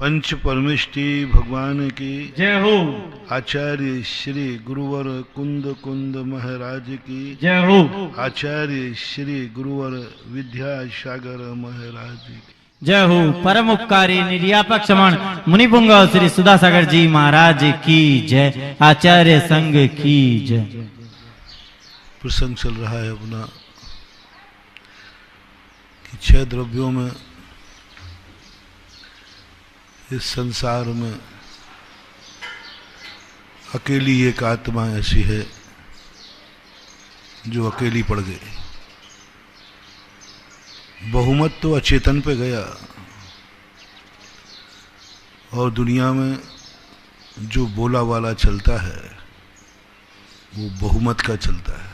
पंच परमेष्टि भगवान की जय हो। आचार्य श्री गुरुवर कुंद कुंद महाराज की जय हो। आचार्य श्री गुरुवर विद्यासागर महाराज की जय हो। परम उपकारी निर्यापक समण मुनिपुंग श्री सुधासागर जी महाराज की जय। आचार्य संघ की जय। प्रसंग चल रहा है अपना कि 6 द्रव्यों में इस संसार में अकेली एक आत्मा ऐसी है जो अकेली पड़ गई। बहुमत तो अचेतन पे गया और दुनिया में जो बोला वाला चलता है वो बहुमत का चलता है।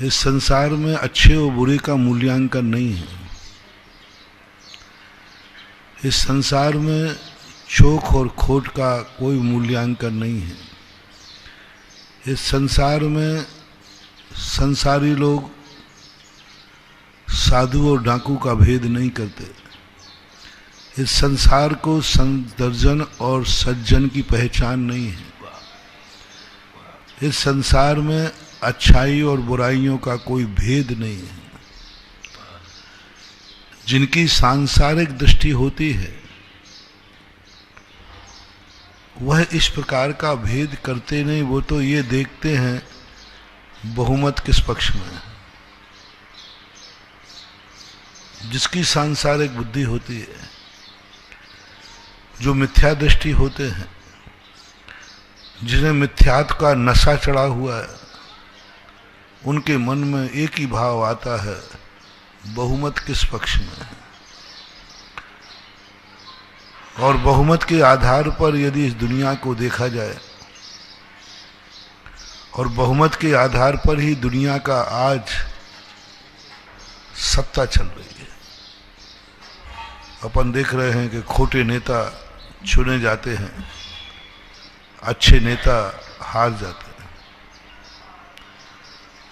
इस संसार में अच्छे और बुरे का मूल्यांकन नहीं है। इस संसार में चोख और खोट का कोई मूल्यांकन नहीं है। इस संसार में संसारी लोग साधु और डाकू का भेद नहीं करते। इस संसार को संदर्जन और सज्जन की पहचान नहीं है। इस संसार में अच्छाई और बुराइयों का कोई भेद नहीं है। जिनकी सांसारिक दृष्टि होती है वह इस प्रकार का भेद करते नहीं। वो तो ये देखते हैं बहुमत किस पक्ष में है। जिसकी सांसारिक बुद्धि होती है, जो मिथ्या दृष्टि होते हैं, जिन्हें मिथ्यात्व का नशा चढ़ा हुआ है, उनके मन में एक ही भाव आता है बहुमत किस पक्ष में है। और बहुमत के आधार पर यदि इस दुनिया को देखा जाए और बहुमत के आधार पर ही दुनिया का आज सत्ता चल रही है। अपन देख रहे हैं कि खोटे नेता चुने जाते हैं, अच्छे नेता हार जाते हैं।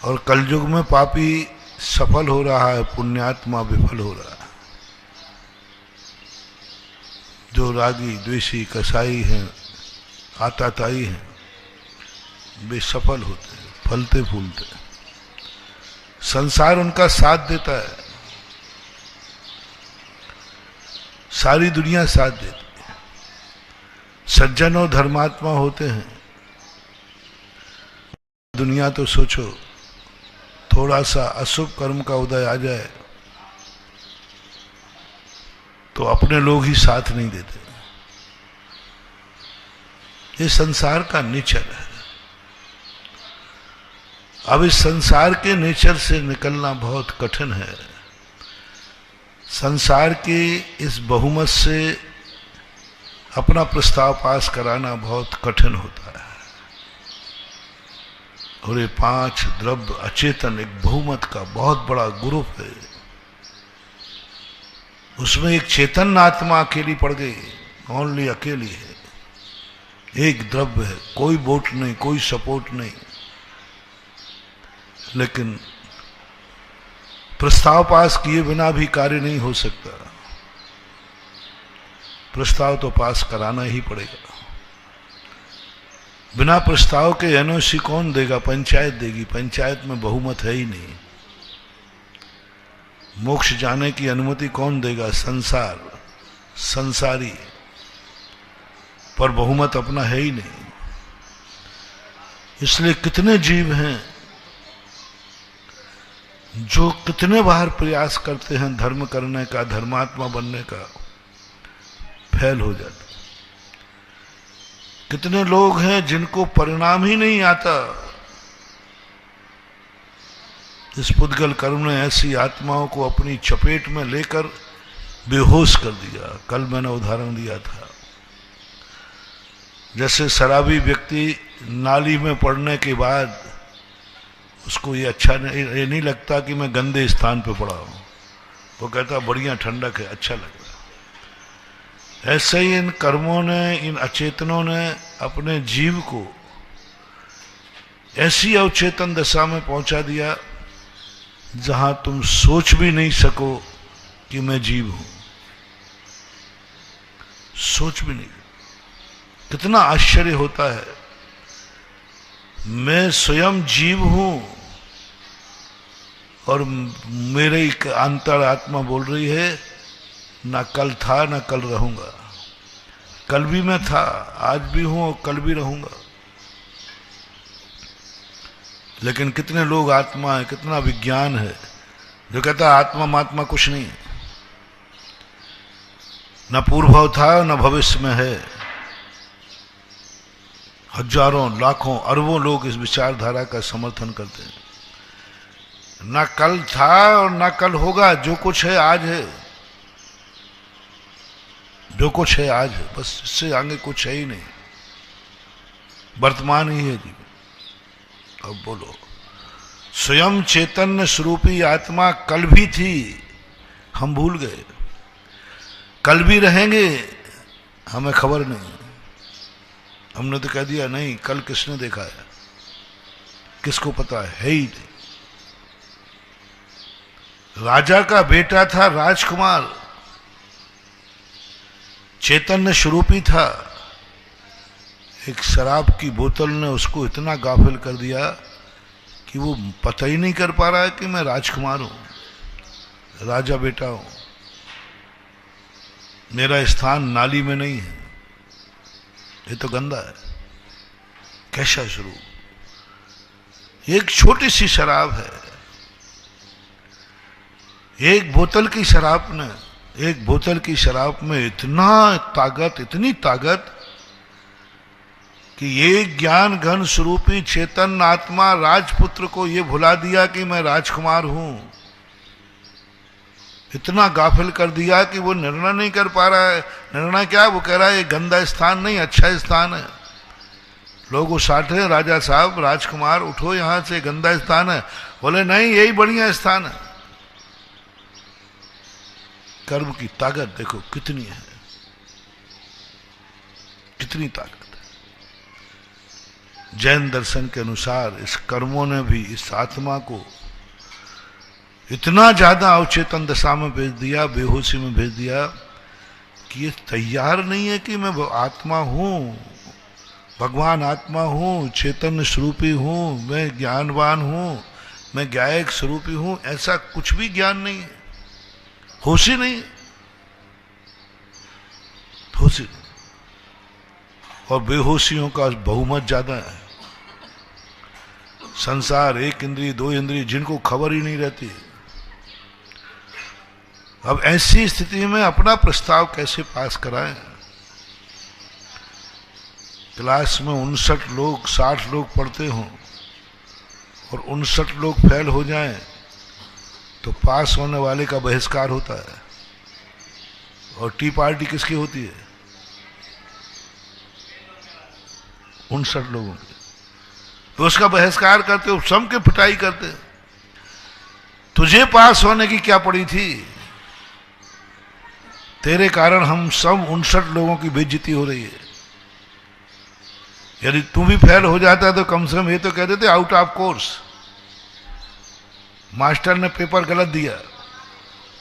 और कलयुग में पापी सफल हो रहा है, पुण्यात्मा विफल हो रहा है। जो रागी द्वेषी कसाई हैं, आताताई हैं, वे सफल होते हैं, फलते फूलते हैं। संसार उनका साथ देता है, सारी दुनिया साथ देती है। सज्जन और धर्मात्मा होते हैं। दुनिया तो सोचो, थोड़ा सा अशुभ कर्म का उदय आ जाए तो अपने लोग ही साथ नहीं देते। ये संसार का नेचर है। अब इस संसार के नेचर से निकलना बहुत कठिन है। संसार के इस बहुमत से अपना प्रस्ताव पास कराना बहुत कठिन होता है। और ये 5 द्रव्य अचेतन एक बहुमत का बहुत बड़ा ग्रुप है। उसमें एक चेतन आत्मा अकेली पड़ गई, ओनली अकेली है। एक द्रव्य है, कोई वोट नहीं, कोई सपोर्ट नहीं। लेकिन प्रस्ताव पास किए बिना भी कार्य नहीं हो सकता। प्रस्ताव तो पास कराना ही पड़ेगा। बिना प्रस्ताव के एनओसी कौन देगा? पंचायत देगी। पंचायत में बहुमत है ही नहीं। मोक्ष जाने की अनुमति कौन देगा? संसार, संसारी। पर बहुमत अपना है ही नहीं। इसलिए कितने जीव हैं जो कितने बार प्रयास करते हैं धर्म करने का, धर्मात्मा बनने का, फेल हो जाते। कितने लोग हैं जिनको परिणाम ही नहीं आता। इस पुद्गल कर्म ने ऐसी आत्माओं को अपनी चपेट में लेकर बेहोश कर दिया। कल मैंने उदाहरण दिया था, जैसे शराबी व्यक्ति नाली में पड़ने के बाद उसको ये अच्छा ये नहीं लगता कि मैं गंदे स्थान पे पड़ा हूं। वो कहता बढ़िया ठंडक है, अच्छा लग रहा। ऐसे ही इन कर्मों ने, इन अचेतनों ने अपने जीव को ऐसी अवचेतन दशा में पहुंचा दिया जहां तुम सोच भी नहीं सको कि मैं जीव हूं। सोच भी नहीं। कितना आश्चर्य होता है, मैं स्वयं जीव हूं और मेरे एक अंतरात्मा बोल रही है ना कल था ना कल रहूंगा। कल भी मैं था, आज भी हूं और कल भी रहूंगा। लेकिन कितने लोग आत्मा है, कितना विज्ञान है जो कहता है आत्मा महात्मा कुछ नहीं है, न पूर्व था न भविष्य में है। हजारों लाखों अरबों लोग इस विचारधारा का समर्थन करते हैं। ना कल था और ना कल होगा, जो कुछ है आज है, जो कुछ है आज है, बस इससे आगे कुछ है ही नहीं, वर्तमान ही है जीवन। अब बोलो, स्वयं चैतन्य स्वरूपी आत्मा कल भी थी, हम भूल गए, कल भी रहेंगे हमें खबर नहीं। हमने तो कह दिया नहीं, कल किसने देखा है, किसको पता है ही नहीं। राजा का बेटा था राजकुमार, चैतन्य स्वरूपी था, एक शराब की बोतल ने उसको इतना गाफिल कर दिया कि वो पता ही नहीं कर पा रहा है कि मैं राजकुमार हूं, राजा बेटा हूं, मेरा स्थान नाली में नहीं है, ये तो गंदा है। कैसा शुरू, एक छोटी सी शराब है, एक बोतल की शराब ने, एक बोतल की शराब में इतना ताकत, इतनी ताकत कि ये ज्ञान घन स्वरूपी चेतन आत्मा राजपुत्र को ये भुला दिया कि मैं राजकुमार हूं। इतना गाफिल कर दिया कि वो निर्णय नहीं कर पा रहा है। निर्णय क्या, वो कह रहा है ये गंदा स्थान नहीं, अच्छा स्थान है। लोग उसाटे, राजा साहब राजकुमार उठो यहां से, गंदा स्थान है। बोले नहीं, यही बढ़िया स्थान है। कर्म की ताकत देखो कितनी है, कितनी ताकत है। जैन दर्शन के अनुसार इस कर्मों ने भी इस आत्मा को इतना ज्यादा अवचेतन दशा में भेज दिया, बेहोशी में भेज दिया कि ये तैयार नहीं है कि मैं आत्मा हूं, भगवान आत्मा हूं, चैतन्य स्वरूपी हूं, मैं ज्ञानवान हूं, मैं ज्ञायक स्वरूपी हूं। ऐसा कुछ भी ज्ञान नहीं है, होश ही नहीं, होश ही नहीं। और बेहोशियों का बहुमत ज्यादा है। संसार, एक इंद्रिय दो इंद्रिय, जिनको खबर ही नहीं रहती। अब ऐसी स्थिति में अपना प्रस्ताव कैसे पास कराएं? क्लास में 59 लोग 60 लोग पढ़ते हों और 59 लोग फेल हो जाएं तो पास होने वाले का बहिष्कार होता है। और टी पार्टी किसकी होती है? 59 लोगों की। तो उसका बहिष्कार करते हो, सबके पिटाई करते। तुझे पास होने की क्या पड़ी थी? तेरे कारण हम सब 59 लोगों की बेइज्जती हो रही है। यदि तू भी फेल हो जाता तो कम से कम ये तो कह देते आउट ऑफ कोर्स, मास्टर ने पेपर गलत दिया,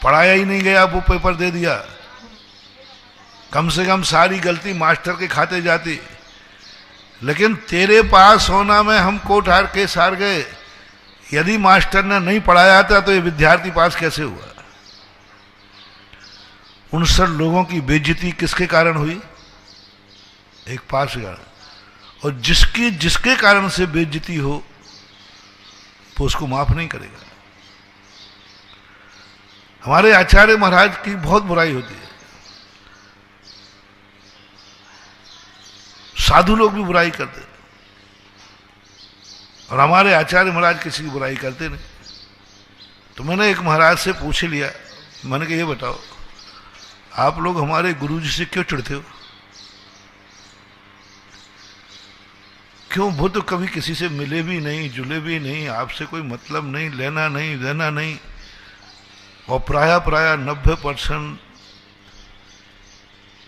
पढ़ाया ही नहीं गया, वो पेपर दे दिया। कम से कम सारी गलती मास्टर के खाते जाती। लेकिन तेरे पास होना में हम कोर्ट हार केस हार गए। यदि मास्टर ने नहीं पढ़ाया था तो ये विद्यार्थी पास कैसे हुआ? 59 लोगों की बेइज्जती किसके कारण हुई? एक पास के कारण। और जिसके कारण से बेइज्जती हो वो उसको माफ नहीं करेगा। हमारे आचार्य महाराज की बहुत बुराई होती है। साधु लोग भी बुराई करते और हमारे आचार्य महाराज किसी की बुराई करते नहीं। तो मैंने एक महाराज से पूछ लिया, मैंने कहा ये बताओ, आप लोग हमारे गुरु जी से क्यों चिढ़ते हो? क्यों? वो तो कभी किसी से मिले भी नहीं, जुले भी नहीं, आपसे कोई मतलब नहीं, लेना नहीं, देना नहीं। और प्राय 90%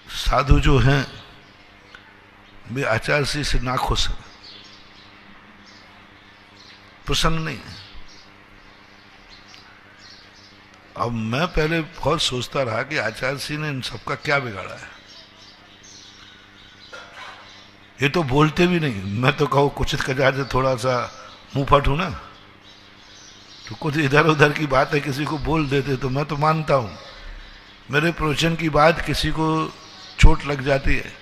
साधु जो हैं वे आचार्य श्री से नाखुश हैं, प्रसन्न नहीं है। अब मैं पहले बहुत सोचता रहा कि आचार्य श्री ने इन सबका क्या बिगाड़ा है। ये तो बोलते भी नहीं। मैं तो कहूँ कुछ कजार से थोड़ा सा मुंह फट हूं ना, तो कुछ इधर उधर की बात है किसी को बोल देते तो मैं तो मानता हूं। मेरे प्रवचन की बात किसी को चोट लग जाती है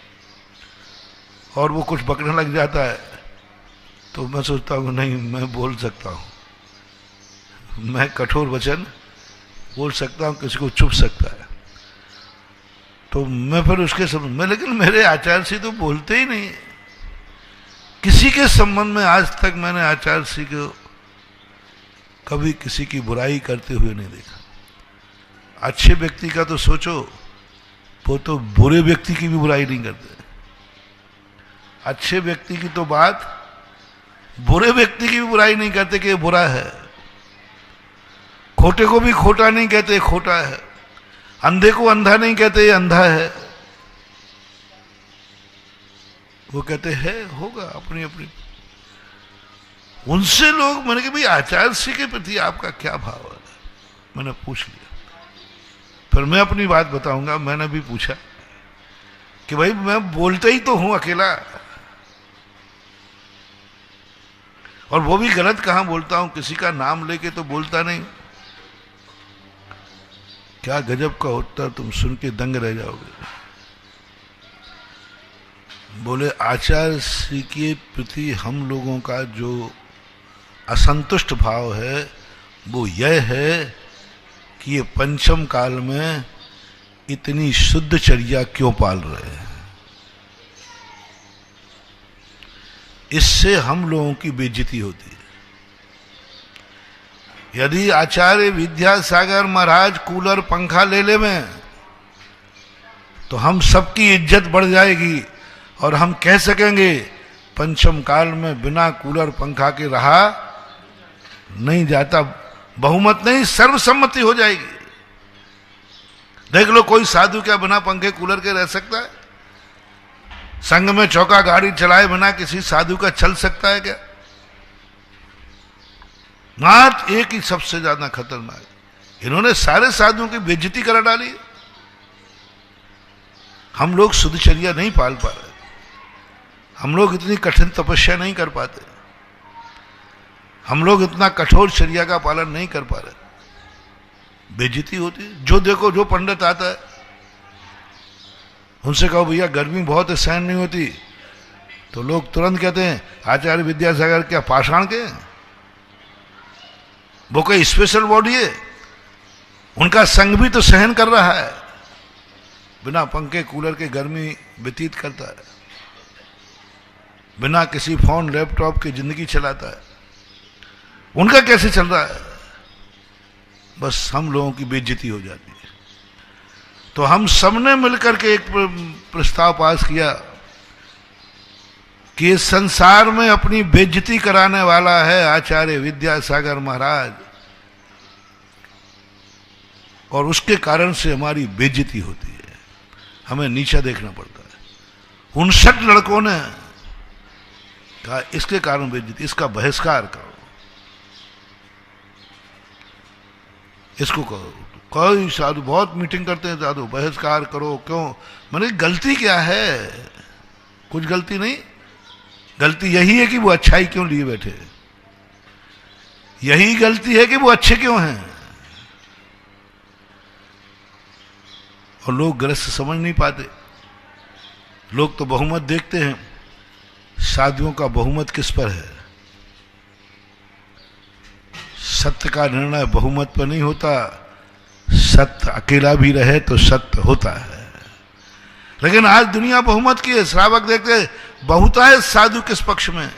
और वो कुछ बकने लग जाता है, तो मैं सोचता हूँ नहीं, मैं बोल सकता हूँ, मैं कठोर वचन बोल सकता हूँ, किसी को चुप सकता है। तो मैं फिर उसके समझ में, लेकिन मेरे आचार्य से तो बोलते ही नहीं। किसी के संबंध में आज तक मैंने आचार्य जी को कभी किसी की बुराई करते हुए नहीं देखा। अच्छे व्यक्ति का तो सोचो, वो तो बुरे व्यक्ति की भी बुराई नहीं करते। अच्छे व्यक्ति की तो बात, बुरे व्यक्ति की भी बुराई नहीं करते कि ये बुरा है। खोटे को भी खोटा नहीं कहते, खोटा है। अंधे को अंधा नहीं कहते, ये अंधा है। वो कहते हैं होगा अपनी अपनी। उनसे लोग, मैंने कहा भाई आचार्य श्री के प्रति आपका क्या भाव है, मैंने पूछ लिया। फिर मैं अपनी बात बताऊंगा। मैंने भी पूछा कि भाई मैं बोलता ही तो हूं अकेला, और वो भी गलत कहां बोलता हूं, किसी का नाम लेके तो बोलता नहीं। क्या गजब का उत्तर, तुम सुन के दंग रह जाओगे। बोले आचार्य श्री के प्रति हम लोगों का जो असंतुष्ट भाव है वो यह है कि ये पंचम काल में इतनी शुद्ध चर्या क्यों पाल रहे हैं। इससे हम लोगों की बेइज्जती होती है। यदि आचार्य विद्यासागर महाराज कूलर पंखा ले ले में, तो हम सबकी इज्जत बढ़ जाएगी और हम कह सकेंगे पंचम काल में बिना कूलर पंखा के रहा नहीं जाता। बहुमत नहीं, सर्वसम्मति हो जाएगी। देख लो, कोई साधु क्या बिना पंखे कूलर के रह सकता है? संघ में चौका गाड़ी चलाए बिना किसी साधु का चल सकता है क्या? नाथ एक ही सबसे ज्यादा खतरनाक। इन्होंने सारे साधुओं की बेइज्जती करा डाली। हम लोग शुद्धचर्या नहीं पाल पा रहे, हम लोग इतनी कठिन तपस्या नहीं कर पाते, हम लोग इतना कठोर चर्या का पालन नहीं कर पा रहे। बेइज्जती होती है। जो देखो, जो पंडित आता है उनसे कहो भैया गर्मी बहुत है, सहन नहीं होती, तो लोग तुरंत कहते हैं आचार्य विद्यासागर क्या पाषाण के? वो कोई स्पेशल बॉडी है? उनका संग भी तो सहन कर रहा है, बिना पंखे कूलर के गर्मी व्यतीत करता है, बिना किसी फोन लैपटॉप की जिंदगी चलाता है। उनका कैसे चल रहा है? बस हम लोगों की बेइज्जती हो जाती है। तो हम सबने मिलकर के एक प्रस्ताव पास किया कि इस संसार में अपनी बेइज्जती कराने वाला है आचार्य विद्यासागर महाराज, और उसके कारण से हमारी बेइज्जती होती है, हमें नीचा देखना पड़ता है। 59 लड़कों ने कहा इसके कारण बेइज्जती, इसका बहिष्कार करो, इसको करो। कोई साधु बहुत मीटिंग करते हैं, साधु बहिष्कार करो, क्यों? मैंने गलती क्या है? कुछ गलती नहीं, गलती यही है कि वो अच्छाई क्यों लिए बैठे, यही गलती है कि वो अच्छे क्यों हैं। और लोग ग्रस्त समझ नहीं पाते। लोग तो बहुमत देखते हैं, साधुओं का बहुमत किस पर है? सत्य का निर्णय बहुमत पर नहीं होता, सत्य अकेला भी रहे तो सत्य होता है। लेकिन आज दुनिया बहुमत की है। श्रावक देखते बहुतायत साधु किस पक्ष में?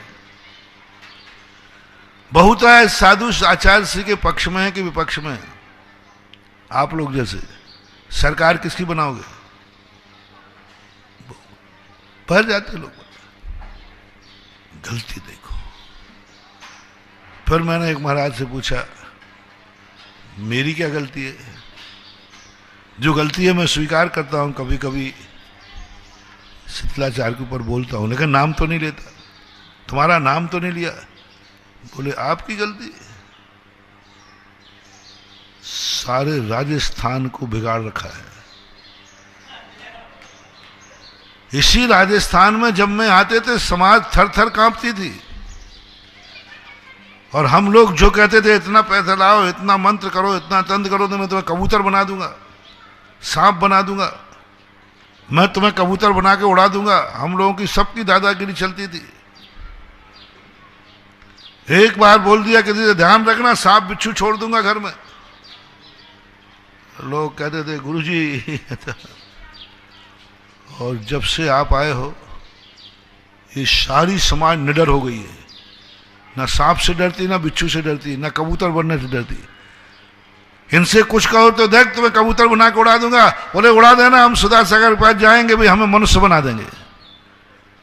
बहुतायत साधु आचार्य श्री के पक्ष में है कि विपक्ष में? आप लोग जैसे सरकार किसकी बनाओगे? भर जाते लोग। गलती देखो। फिर मैंने एक महाराज से पूछा मेरी क्या गलती है? जो गलती है मैं स्वीकार करता हूं, कभी कभी शीतलाचार्य के ऊपर बोलता हूं, लेकिन नाम तो नहीं लेता। तुम्हारा नाम तो नहीं लिया। बोले आपकी गलती? सारे राजस्थान को बिगाड़ रखा है। इसी राजस्थान में जब मैं आते थे समाज थर थर कांपती थी, और हम लोग जो कहते थे इतना पैसा लाओ, इतना मंत्र करो, इतना तंत्र करो तो मैं तुम्हें कबूतर बना दूंगा, सांप बना दूंगा, मैं तुम्हें कबूतर बना के उड़ा दूंगा। हम लोगों की सबकी दादागिरी चलती थी। एक बार बोल दिया किसी से ध्यान रखना सांप बिच्छू छोड़ दूंगा घर में, लोग कहते थे गुरुजी और जब से आप आए हो ये सारी समाज निडर हो गई है, ना सांप से डरती, ना बिच्छू से डरती, ना कबूतर बनने से डरती। इनसे कुछ कहो तो देख तुम्हें कबूतर बना के उड़ा दूंगा, बोले उड़ा देना, हम सुधा सागर के पास जाएंगे, भाई हमें मनुष्य बना देंगे।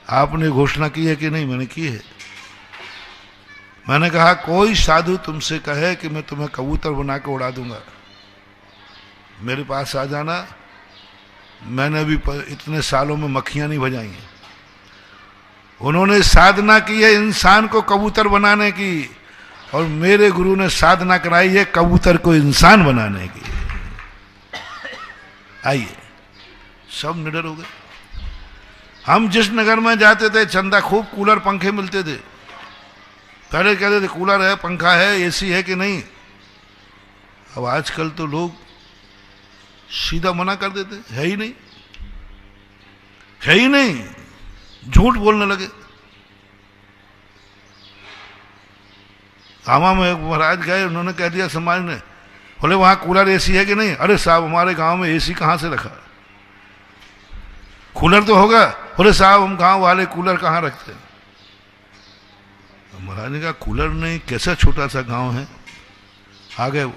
आपने घोषणा की है कि नहीं? मैंने की है। मैंने कहा कोई साधु तुमसे कहे कि मैं तुम्हें कबूतर बना के उड़ा दूंगा, मेरे पास आ जाना। मैंने भी इतने सालों में मक्खियां नहीं भजाई हैं। उन्होंने साधना की है इंसान को कबूतर बनाने की, और मेरे गुरु ने साधना कराई है कबूतर को इंसान बनाने की। आइए, सब निडर हो गए। हम जिस नगर में जाते थे चंदा खूब कूलर पंखे मिलते थे। पहले कहते थे कूलर है, पंखा है, एसी है कि नहीं। अब आजकल तो लोग सीधा मना कर देते, है ही नहीं, है ही नहीं, झूठ बोलने लगे। कामा में महाराज गए, उन्होंने कह दिया समाज ने, बोले वहां कूलर एसी है कि नहीं। अरे साहब हमारे गांव में एसी कहां से रखा, कूलर तो होगा। बोले साहब हम गांव वाले कूलर कहां रखते हैं। महाराज ने कहा कूलर नहीं, कैसा छोटा सा गांव है। आ गए वो,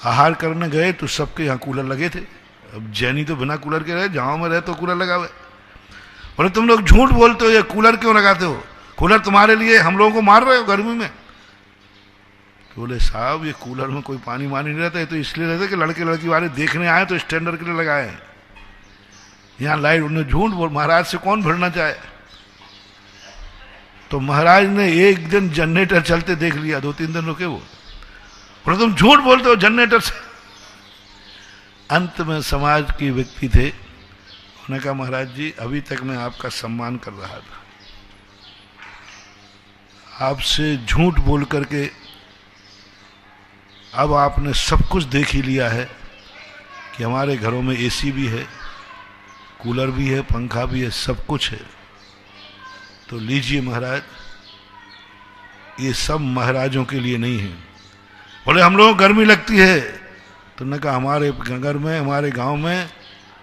आहार करने गए तो सबके यहाँ कूलर लगे थे। अब जैनी तो बिना कूलर के रहे, गाँव में रहे तो कूलर लगा हुआ। बोले तुम लोग झूठ बोलते हो, ये कूलर क्यों लगाते हो, कूलर तुम्हारे लिए, हम लोगों को मार रहे हो गर्मी में। तो बोले साहब ये कूलर में कोई पानी वानी नहीं रहता है, तो इसलिए रहता है कि लड़के लड़की वाले देखने आए तो स्टैंडर्ड के लिए लगाए हैं। यहाँ लाइट, उन्हें झूठ बोल, महाराज से कौन भिड़ना चाहे। तो महाराज ने एक दिन जनरेटर चलते देख लिया, 2-3 दिन रुके वो। बोले तुम झूठ बोलते हो जनरेटर से। अंत में समाज के व्यक्ति थे, उन्होंने कहा महाराज जी अभी तक मैं आपका सम्मान कर रहा था, आपसे झूठ बोल करके अब आपने सब कुछ देख ही लिया है कि हमारे घरों में एसी भी है, कूलर भी है, पंखा भी है, सब कुछ है। तो लीजिए महाराज, ये सब महाराजों के लिए नहीं है। बोले हम लोगों को गर्मी लगती है। तो उन्होंने कहा हमारे नगर में, हमारे गांव में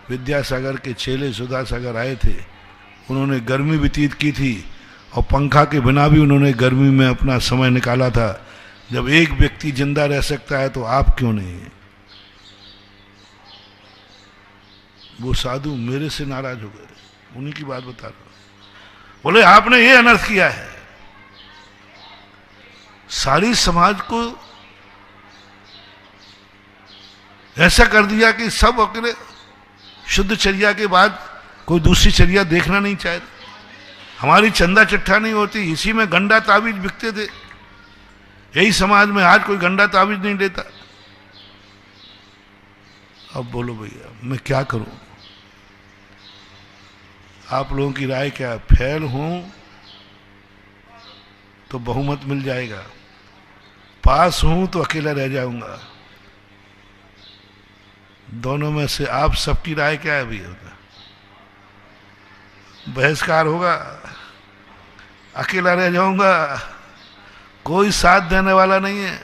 विद्यासागर के चेले सुधा सागर आए थे, उन्होंने गर्मी व्यतीत की थी, और पंखा के बिना भी उन्होंने गर्मी में अपना समय निकाला था। जब एक व्यक्ति जिंदा रह सकता है तो आप क्यों नहीं। वो साधु मेरे से नाराज हो गए, उन्हीं की बात बता रहा हूं। बोले आपने ये अनर्थ किया है, सारी समाज को ऐसा कर दिया कि सब अकेले शुद्ध चर्या के बाद कोई दूसरी चर्या देखना नहीं चाहते। हमारी चंदा चिट्ठा नहीं होती, इसी में गंडा ताबीज बिकते थे। यही समाज में आज कोई गंडा ताबीज नहीं देता। अब बोलो भैया मैं क्या करूं, आप लोगों की राय क्या। फेल हूं तो बहुमत मिल जाएगा, पास हूं तो अकेला रह जाऊंगा। दोनों में से आप सबकी राय क्या है भैया। बहिष्कार होगा, अकेला रह जाऊंगा, कोई साथ देने वाला नहीं है।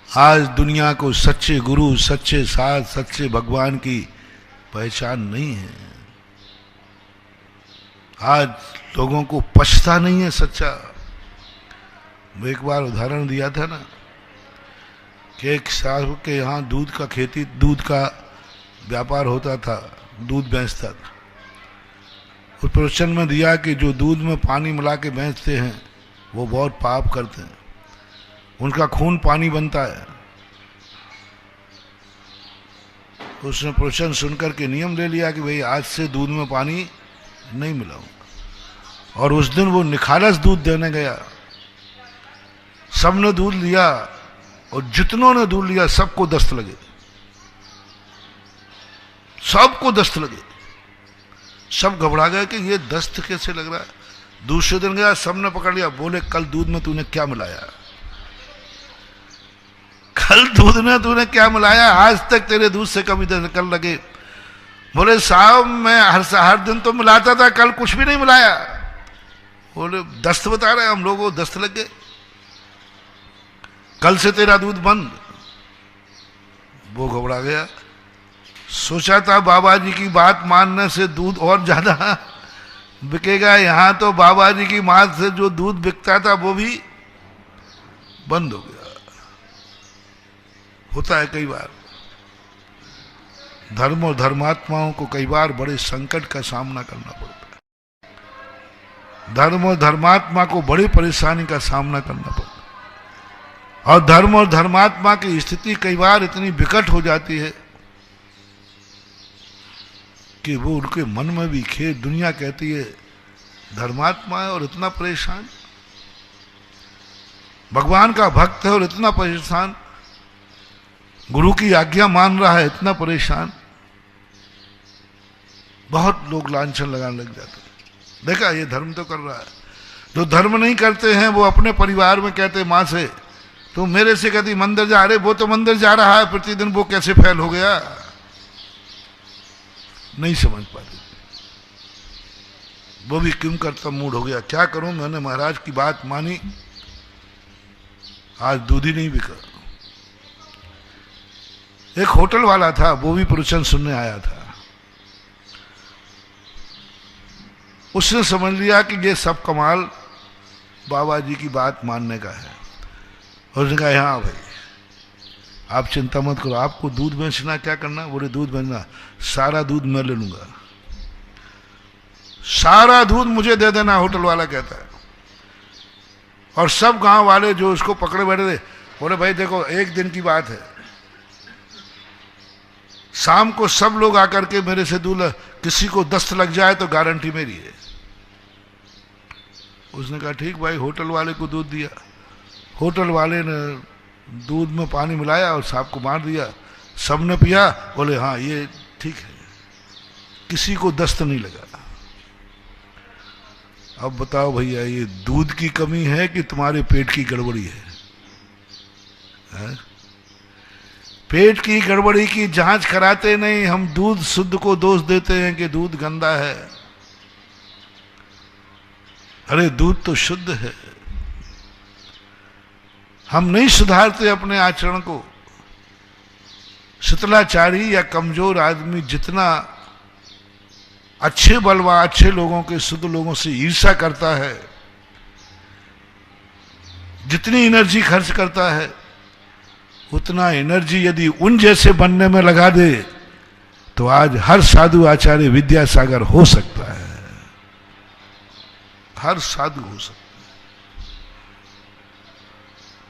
आज दुनिया को सच्चे गुरु, सच्चे साथ, सच्चे भगवान की पहचान नहीं है। आज लोगों को पछता नहीं है सच्चा। मैं एक बार उदाहरण दिया था ना कि एक साहब के यहाँ दूध का खेती, दूध का व्यापार होता था, दूध बेचता था। उस प्रवचन में दिया कि जो दूध में पानी मिला के बेचते हैं वो बहुत पाप करते हैं, उनका खून पानी बनता है। उसने प्रवचन सुनकर के नियम ले लिया कि भाई आज से दूध में पानी नहीं मिलाऊंगा। और उस दिन वो निखालस दूध देने गया, सबने दूध लिया और जितनों ने दूध लिया सबको दस्त लगे, सबको दस्त लगे, सब घबरा गए कि ये दस्त कैसे लग रहा है। दूसरे दिन गया, सबने पकड़ लिया, बोले कल दूध में तूने क्या मिलाया, कल दूध में तूने क्या मिलाया, आज तक तेरे दूध से कभी दस्त कल लगे। बोले साहब मैं हर दिन तो मिलाता था, कल कुछ भी नहीं मिलाया। बोले दस्त बता रहे, हम लोगों को दस्त लग गए, कल से तेरा दूध बंद। वो घबरा गया, सोचा था बाबा जी की बात मानने से दूध और ज्यादा बिकेगा, यहां तो बाबा जी की बात से जो दूध बिकता था वो भी बंद हो गया। होता है कई बार, धर्म और धर्मात्माओं को कई बार बड़े संकट का सामना करना पड़ता है, धर्म और धर्मात्मा को बड़ी परेशानी का सामना करना पड़ता है। और धर्म और धर्मात्मा की स्थिति कई बार इतनी विकट हो जाती है कि वो उनके मन में भी खेद, दुनिया कहती है धर्मात्मा है और इतना परेशान, भगवान का भक्त है और इतना परेशान, गुरु की आज्ञा मान रहा है इतना परेशान। बहुत लोग लांछन लगाने लग जाते हैं, देखा ये धर्म तो कर रहा है। जो धर्म नहीं करते हैं वो अपने परिवार में कहते माँ से, तो मेरे से कहती मंदिर जा रहे, वो तो मंदिर जा रहा है प्रतिदिन, वो कैसे फेल हो गया, नहीं समझ पाते। वो भी क्यों करता मूड हो गया, क्या करूं, मैंने महाराज की बात मानी, आज दूध ही नहीं बिका। एक होटल वाला था, वो भी प्रवचन सुनने आया था, उसने समझ लिया कि ये सब कमाल बाबा जी की बात मानने का है। और उसने कहा हाँ भाई आप चिंता मत करो, आपको दूध बेचना क्या करना, बोले दूध बेचना, सारा दूध मैं ले लूंगा, सारा दूध मुझे दे देना, होटल वाला कहता है। और सब गांव वाले जो उसको पकड़े बैठे थे बोले भाई देखो एक दिन की बात है, शाम को सब लोग आकर के मेरे से दूध, किसी को दस्त लग जाए तो गारंटी मेरी है। उसने कहा ठीक भाई, होटल वाले को दूध दिया, होटल वाले ने दूध में पानी मिलाया और सांप को मार दिया, सबने पिया, बोले हाँ ये ठीक है, किसी को दस्त नहीं लगा। अब बताओ भैया ये दूध की कमी है कि तुम्हारे पेट की गड़बड़ी है? पेट की गड़बड़ी की जांच कराते नहीं, हम दूध शुद्ध को दोष देते हैं कि दूध गंदा है। अरे दूध तो शुद्ध है, हम नहीं सुधारते अपने आचरण को। शीतलाचारी या कमजोर आदमी जितना अच्छे बलवा, अच्छे लोगों के, शुद्ध लोगों से ईर्ष्या करता है, जितनी एनर्जी खर्च करता है, उतना एनर्जी यदि उन जैसे बनने में लगा दे तो आज हर साधु आचार्य विद्यासागर हो सकता है, हर साधु हो सकता है।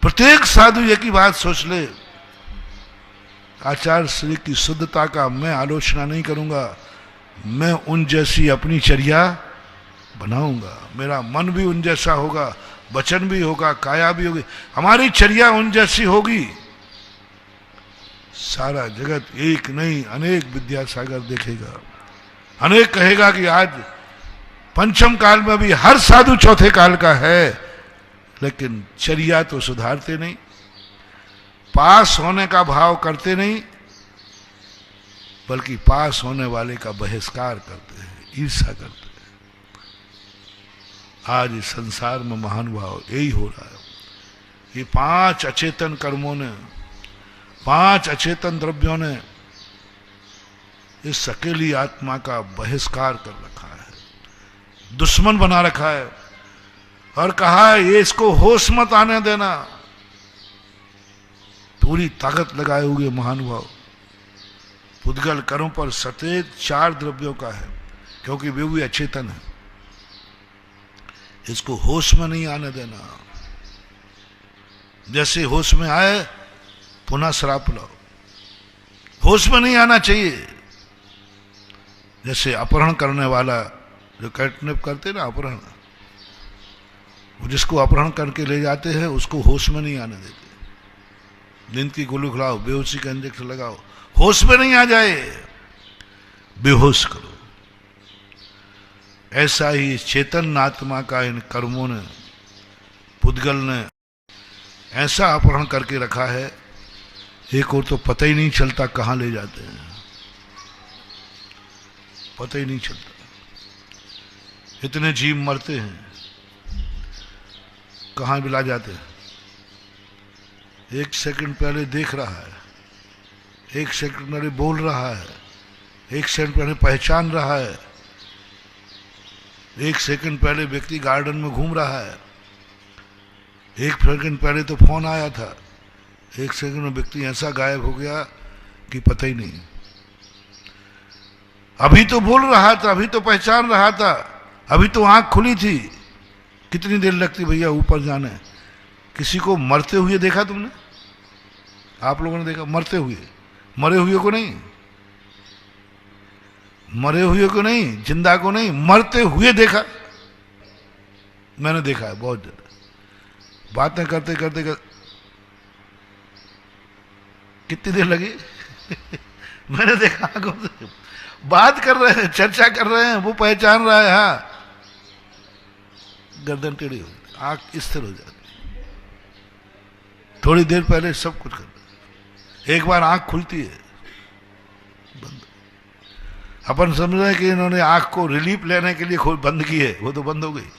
प्रत्येक साधु एक ही बात सोच ले, आचार्य श्री की शुद्धता का मैं आलोचना नहीं करूंगा, मैं उन जैसी अपनी चर्या बनाऊंगा, मेरा मन भी उन जैसा होगा, वचन भी होगा, काया भी होगी, हमारी चर्या उन जैसी होगी, सारा जगत एक नहीं अनेक विद्यासागर देखेगा, अनेक कहेगा कि आज पंचम काल में भी हर साधु चौथे काल का है, लेकिन चर्या तो सुधारते नहीं, पास होने का भाव करते नहीं, बल्कि पास होने वाले का बहिष्कार करते हैं, ईर्ष्या करते हैं। आज इस संसार में महानुभाव यही हो रहा है। ये 5 अचेतन कर्मों ने, 5 अचेतन द्रव्यों ने इस अकेली आत्मा का बहिष्कार कर रखा है, दुश्मन बना रखा है, और कहा है ये इसको होश मत आने देना। पूरी ताकत लगाए हुए महानुभाव पुद्गल करों पर सतेज 4 द्रव्यों का है, क्योंकि वे भी अचेतन है, इसको होश में नहीं आने देना। जैसे होश में आए पुनः शराब पिलाओ, होश में नहीं आना चाहिए। जैसे अपहरण करने वाला जो किडनैप करते ना, अपहरण, वो जिसको अपहरण करके ले जाते हैं उसको होश में नहीं आने देते, नींद की गोली खिलाओ, बेहोशी का इंजेक्शन लगाओ, होश में नहीं आ जाए। बेहोश करो। ऐसा ही चेतन आत्मा का इन कर्मों ने, पुद्गल ने ऐसा अपहरण करके रखा है, एक और तो पता ही नहीं चलता कहां ले जाते हैं, पता ही नहीं चलता। इतने जीव मरते हैं, कहां मिला जाते हैं। एक सेकंड पहले देख रहा है, एक सेकंड पहले बोल रहा है, एक सेकंड पहले पहचान रहा है, एक सेकंड पहले व्यक्ति गार्डन में घूम रहा है, एक सेकंड पहले तो फोन आया था, एक सेकंड में व्यक्ति ऐसा गायब हो गया कि पता ही नहीं। अभी तो बोल रहा था, अभी तो पहचान रहा था, अभी तो आंख खुली थी। कितनी देर लगती भैया ऊपर जाने। किसी को मरते हुए देखा तुमने? आप लोगों ने देखा मरते हुए? मरे हुए को नहीं, मरे हुए को नहीं, जिंदा को नहीं, मरते हुए देखा। मैंने देखा है बहुत ज्यादा। बातें करते करते कितनी देर लगी मैंने देखा आंखों से। बात कर रहे हैं, चर्चा कर रहे हैं, वो पहचान रहा है, हाँ, गर्दन टेढ़ी हो जाती, आंख स्थिर हो जाती। थोड़ी देर पहले सब कुछ कर, एक बार आंख खुलती है, बंद। अपन समझ रहे हैं कि इन्होंने आंख को रिलीफ लेने के लिए बंद की है, वो तो बंद हो गई।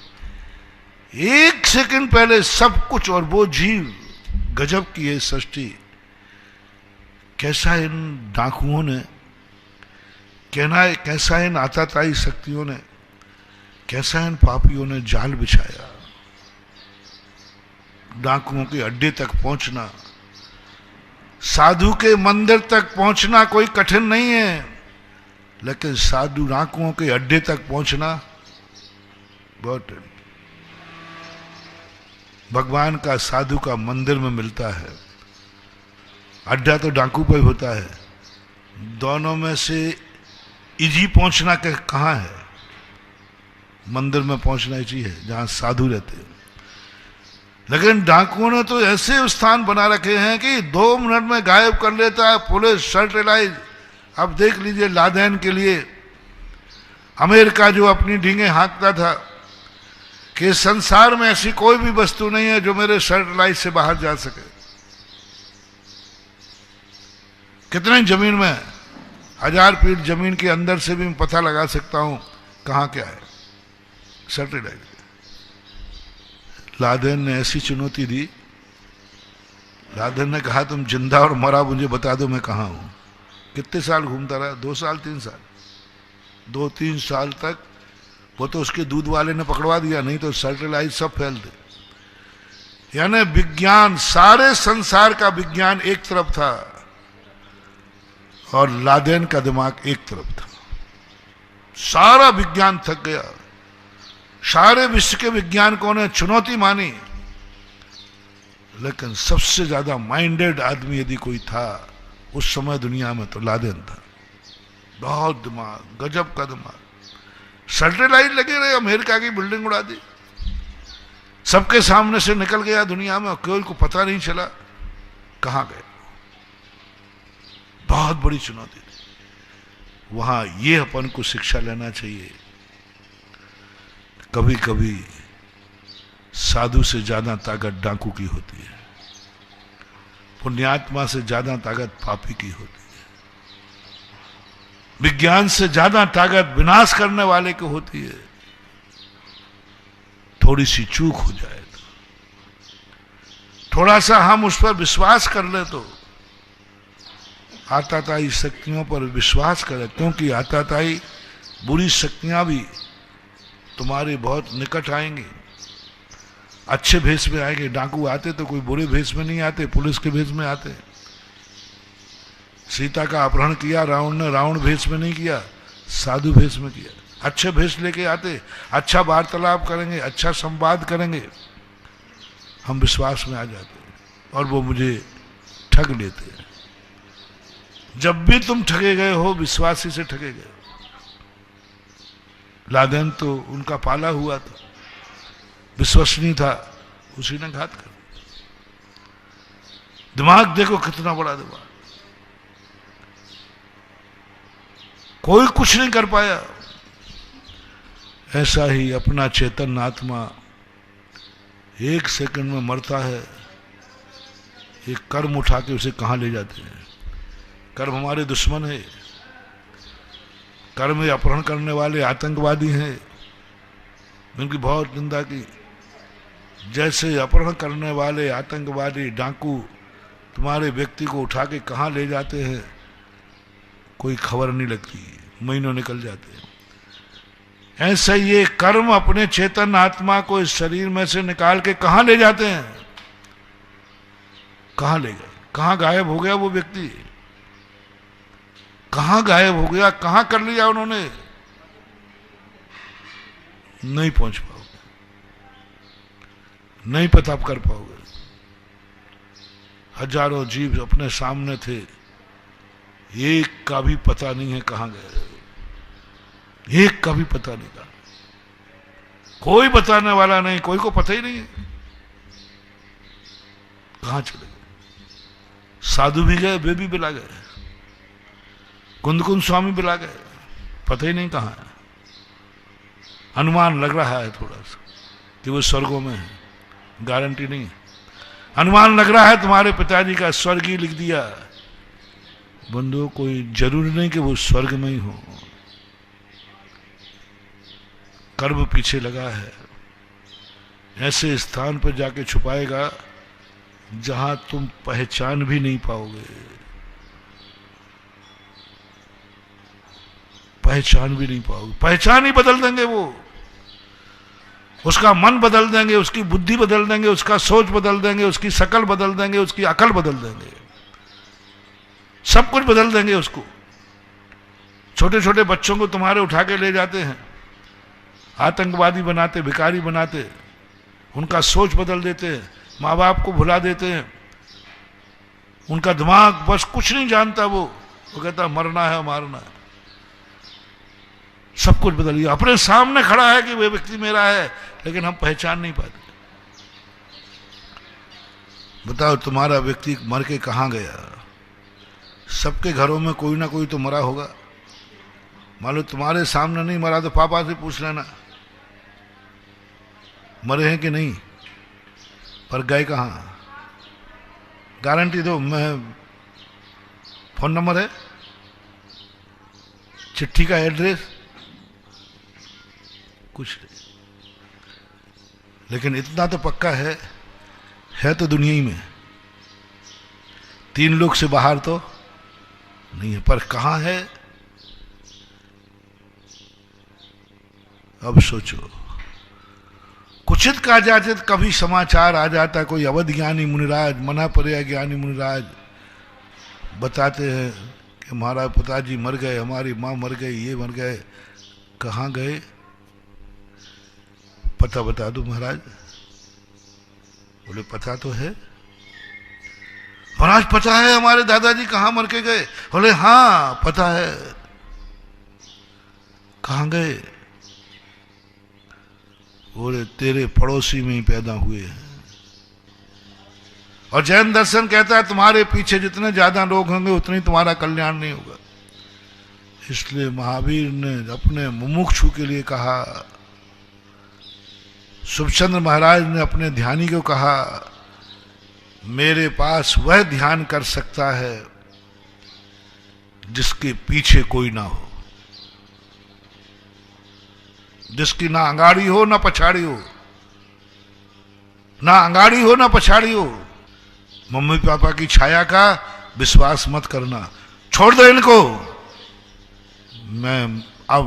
एक सेकंड पहले सब कुछ। और वो जीव गजब की है सृष्टि। कैसा इन डाकुओं ने, कहना कैसा इन आताताई शक्तियों ने, कैसा इन पापियों ने जाल बिछाया। डाकुओं के अड्डे तक पहुंचना, साधु के मंदिर तक पहुंचना कोई कठिन नहीं है, लेकिन साधु डाकुओं के अड्डे तक पहुंचना बहुत। भगवान का साधु का मंदिर में मिलता है, अड्डा तो डाकू पर होता है। दोनों में से इजी पहुंचना कहाँ है? मंदिर में पहुंचना इजी है जहां साधु रहते हैं। लेकिन डाकुओं ने तो ऐसे स्थान बना रखे हैं कि 2 मिनट में गायब कर लेता है पुलिस, सर्टेलाइज। अब देख लीजिए लादेन के लिए अमेरिका जो अपनी डींगे हाँकता था कि संसार में ऐसी कोई भी वस्तु नहीं है जो मेरे सर्टेलाइज से बाहर जा सके। कितने जमीन में, 1000 फीट जमीन के अंदर से भी मैं पता लगा सकता हूं कहां क्या है, सर्टेलाइज। लादेन ने ऐसी चुनौती दी। लादेन ने कहा तुम जिंदा और मरा मुझे बता दो मैं कहां हूं। कितने साल घूमता रहा? 2 साल 3 साल, 2-3 साल तक। वो तो उसके दूध वाले ने पकड़वा दिया, नहीं तो सर्टेलाइज सब फैलते। यानी विज्ञान, सारे संसार का विज्ञान एक तरफ था और लादेन का दिमाग एक तरफ था। सारा विज्ञान थक गया, सारे विश्व के वैज्ञानिकों ने चुनौती मानी, लेकिन सबसे ज्यादा माइंडेड आदमी यदि कोई था उस समय दुनिया में तो लादेन था। बहुत दिमाग, गजब का दिमाग। सैटेलाइट लगे रहे, अमेरिका की बिल्डिंग उड़ा दी, सबके सामने से निकल गया दुनिया में, कोई को पता नहीं चला कहां गए। बहुत बड़ी चुनौती थी। वहां ये अपन को शिक्षा लेना चाहिए, कभी कभी साधु से ज्यादा ताकत डाकू की होती है, पुण्यात्मा से ज्यादा ताकत पापी की होती है, विज्ञान से ज्यादा ताकत विनाश करने वाले की होती है। थोड़ी सी चूक हो जाए तो, थोड़ा सा हम उस पर विश्वास कर ले तो, आताताई शक्तियों पर विश्वास करें, क्योंकि आताताई बुरी शक्तियां भी तुम्हारे बहुत निकट आएंगे, अच्छे भेष में आएंगे। डाकू आते तो कोई बुरे भेष में नहीं आते, पुलिस के भेष में आते। सीता का अपहरण किया रावण ने, रावण भेष में नहीं किया, साधु भेष में किया। अच्छे भेष लेके आते, अच्छा वार्तालाप करेंगे, अच्छा संवाद करेंगे, हम विश्वास में आ जाते और वो मुझे ठग लेते हैं। जब भी तुम ठगे गए हो विश्वासी से ठगे गए। लादेन तो उनका पाला हुआ था, विश्वसनीय था, उसी ने घात कर। दिमाग देखो कितना बड़ा दिमाग। कोई कुछ नहीं कर पाया। ऐसा ही अपना चेतन आत्मा एक सेकंड में मरता है। एक कर्म उठा के उसे कहां ले जाते हैं। कर्म हमारे दुश्मन है, कर्म अपहरण करने वाले आतंकवादी हैं, उनकी बहुत निंदा की। जैसे अपहरण करने वाले आतंकवादी डाकू तुम्हारे व्यक्ति को उठा के कहां ले जाते हैं कोई खबर नहीं लगती, महीनों निकल जाते हैं। ऐसे ये कर्म अपने चेतन आत्मा को इस शरीर में से निकाल के कहां ले जाते हैं। कहां ले गए, कहां गायब हो गया वो व्यक्ति, कहां गायब हो गया, कहां कर लिया उन्होंने, नहीं पहुंच पाओगे, नहीं पता कर पाओगे। हजारों जीव अपने सामने थे, एक का भी पता नहीं है कहां गए, एक का भी पता नहीं था। कोई बताने वाला नहीं, कोई को पता ही नहीं है कहां चले गए। साधु भी गए, वे भी बिला गए, कुंदकुंद स्वामी बिला गए, पता ही नहीं कहां है। अनुमान लग रहा है थोड़ा सा कि वो स्वर्गों में है, गारंटी नहीं है। अनुमान लग रहा है तुम्हारे पिताजी का स्वर्ग ही लिख दिया, बंधुओं कोई जरूरी नहीं कि वो स्वर्ग में ही हो। कर्म पीछे लगा है, ऐसे स्थान पर जाके छुपाएगा जहां तुम पहचान भी नहीं पाओगे, पहचान भी नहीं पाओगे। पहचान ही बदल देंगे वो, उसका मन बदल देंगे, उसकी बुद्धि बदल देंगे, उसका सोच बदल देंगे, उसकी शकल बदल देंगे, उसकी अकल बदल देंगे, सब कुछ बदल देंगे उसको। छोटे छोटे बच्चों को तुम्हारे उठा के ले जाते हैं, आतंकवादी बनाते, भिखारी बनाते, उनका सोच बदल देते हैं, माँ बाप को भुला देते हैं, उनका दिमाग बस कुछ नहीं जानता। वो कहता मरना है मारना है, सब कुछ बदल गया। अपने सामने खड़ा है कि वह व्यक्ति मेरा है, लेकिन हम पहचान नहीं पाते। बताओ तुम्हारा व्यक्ति मर के कहां गया। सबके घरों में कोई ना कोई तो मरा होगा। मान लो तुम्हारे सामने नहीं मरा तो पापा से पूछ लेना मरे हैं कि नहीं, पर गए कहां, गारंटी दो। मैं फोन नंबर है, चिट्ठी का एड्रेस, कुछ नहीं। लेकिन इतना तो पक्का है तो दुनिया ही में, 3 लोग से बाहर तो नहीं है, पर कहां है अब सोचो। कुचित का जाचित कभी समाचार आ जाता, कोई अवध ज्ञानी मुनिराज, मना पर्या ज्ञानी मुनिराज बताते हैं कि हमारा पिताजी मर गए, हमारी माँ मर गई, ये मर गए। कहाँ गए पता बता दो महाराज। बोले पता तो है महाराज, पता है हमारे दादाजी कहाँ मर के गए। बोले हाँ पता है। कहाँ गए। बोले तेरे पड़ोसी में ही पैदा हुए हैं। और जैन दर्शन कहता है तुम्हारे पीछे जितने ज्यादा लोग होंगे उतनी तुम्हारा कल्याण नहीं होगा। इसलिए महावीर ने अपने मुमुक्षु के लिए कहा, सुभचंद्र महाराज ने अपने ध्यानी को कहा, मेरे पास वह ध्यान कर सकता है जिसके पीछे कोई ना हो, जिसकी ना अंगाड़ी हो ना पछाड़ी हो, ना अंगाड़ी हो ना पछाड़ी हो। मम्मी पापा की छाया का विश्वास मत करना, छोड़ दो इनको। मैं अब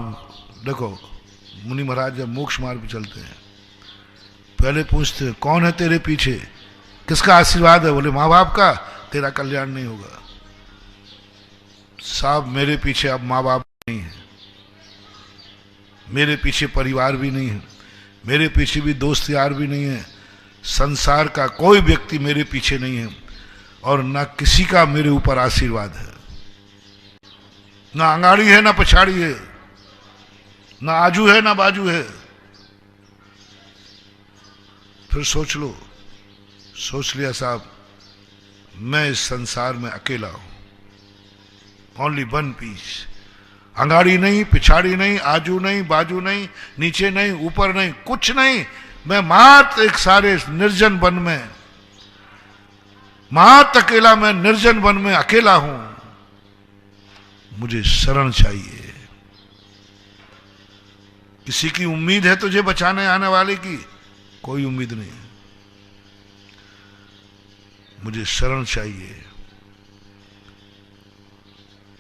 देखो मुनि महाराज जब मोक्ष मार्ग पे चलते हैं पहले पूछते हैं कौन है तेरे पीछे, किसका आशीर्वाद है। बोले माँ बाप का, तेरा कल्याण नहीं होगा। साहब मेरे पीछे अब माँ बाप नहीं है, मेरे पीछे परिवार भी नहीं है, मेरे पीछे भी दोस्त यार भी नहीं है, संसार का कोई व्यक्ति मेरे पीछे नहीं है, और ना किसी का मेरे ऊपर आशीर्वाद है, ना अंगाड़ी है ना पछाड़ी है, ना आजू है ना बाजू है। फिर सोच लो, सोच लिया साहब मैं इस संसार में अकेला हूं, ओनली वन पीस। अंगाड़ी नहीं, पिछाड़ी नहीं, आजू नहीं, बाजू नहीं, नीचे नहीं, ऊपर नहीं, कुछ नहीं। मैं मात्र एक सारे निर्जन वन में, मात्र अकेला मैं निर्जन वन में अकेला हूं। मुझे शरण चाहिए। किसी की उम्मीद है तुझे बचाने आने वाले की? कोई उम्मीद नहीं। मुझे शरण चाहिए।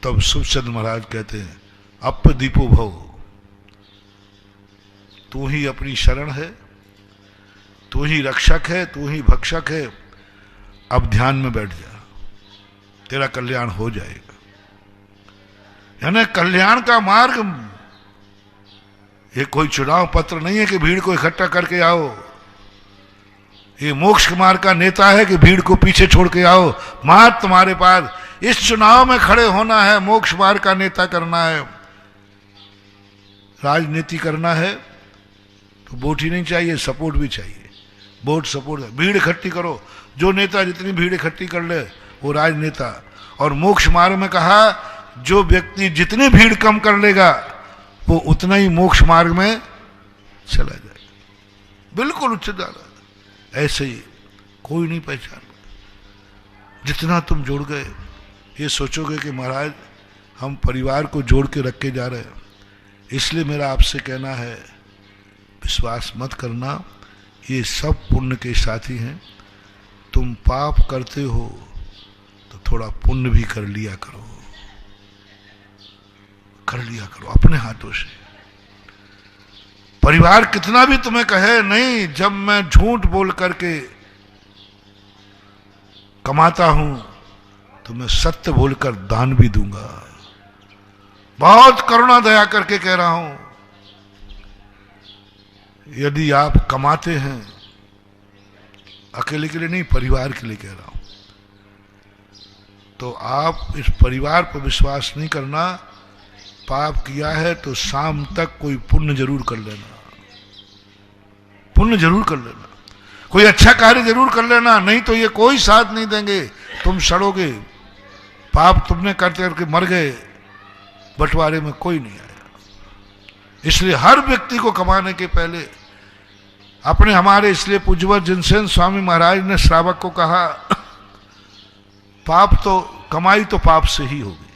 तब सुखचंद महाराज कहते हैं, अप दीपो भव, तू ही अपनी शरण है, तू ही रक्षक है, तू ही भक्षक है। अब ध्यान में बैठ जा, तेरा कल्याण हो जाएगा। यानी कल्याण का मार्ग ये कोई चुनाव पत्र नहीं है कि भीड़ को इकट्ठा करके आओ। ये मोक्ष मार्ग का नेता है कि भीड़ को पीछे छोड़ के आओ। मात्र तुम्हारे पास इस चुनाव में खड़े होना है, मोक्ष मार्ग का नेता करना है, राजनीति करना है, तो वोट ही नहीं चाहिए, सपोर्ट भी चाहिए। वोट सपोर्ट, भीड़ इकट्ठी करो। जो नेता जितनी भीड़ इकट्ठी कर ले वो राजनेता। और मोक्ष मार्ग में कहा, जो व्यक्ति जितनी भीड़ कम कर लेगा वो उतना ही मोक्ष मार्ग में चला जाएगा। बिल्कुल उच्च दादा। ऐसे ही कोई नहीं पहचान। जितना तुम जोड़ गए, ये सोचोगे कि महाराज हम परिवार को जोड़ के रख के जा रहे हैं। इसलिए मेरा आपसे कहना है, विश्वास मत करना, ये सब पुण्य के साथी हैं। तुम पाप करते हो तो थोड़ा पुण्य भी कर लिया करो, कर लिया करो अपने हाथों से। परिवार कितना भी तुम्हें कहे, नहीं, जब मैं झूठ बोल करके कमाता हूं तो मैं सत्य बोलकर दान भी दूंगा। बहुत करुणा दया करके कह रहा हूं, यदि आप कमाते हैं, अकेले के लिए नहीं, परिवार के लिए कह रहा हूं, तो आप इस परिवार पर विश्वास नहीं करना। पाप किया है तो शाम तक कोई पुण्य जरूर कर लेना, पुण्य जरूर कर लेना, कोई अच्छा कार्य जरूर कर लेना। नहीं तो ये कोई साथ नहीं देंगे, तुम सड़ोगे। पाप तुमने करते करके मर गए, बंटवारे में कोई नहीं आया। इसलिए हर व्यक्ति को कमाने के पहले अपने, हमारे इसलिए पूज्यवर जिनसेन स्वामी महाराज ने श्रावक को कहा, पाप तो, कमाई तो पाप से ही होगी,